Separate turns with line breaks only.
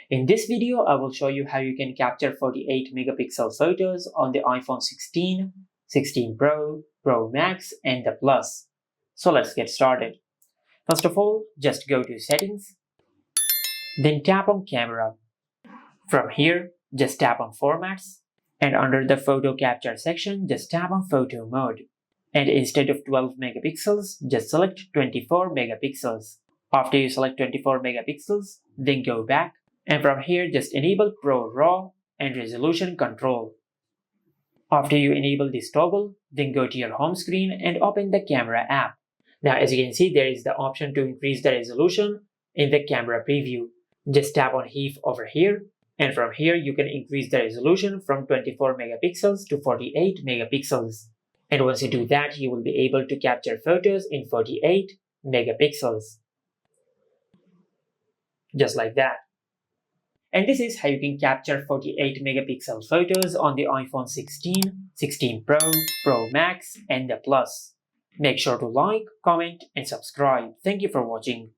In this video, I will show you how you can capture 48 megapixel photos on the iPhone 16, 16 Pro, Pro Max, and the Plus. So let's get started. First of all, just go to Settings, then tap on Camera. From here, just tap on Formats, and under the Photo Capture section, just tap on Photo Mode. And instead of 12 megapixels, just select 24 megapixels. After you select 24 megapixels, then go back, and from here just enable Pro RAW and Resolution Control. After you enable this toggle, then go to your home screen and open the Camera app. Now as you can see, there is the option to increase the resolution in the camera preview. Just tap on HEIF over here, and from here you can increase the resolution from 24 megapixels to 48 megapixels. And once you do that, you will be able to capture photos in 48 megapixels. Just like that. And this is how you can capture 48 megapixel photos on the iPhone 16, 16 Pro, Pro Max, and the Plus. Make sure to like, comment, and subscribe. Thank you for watching.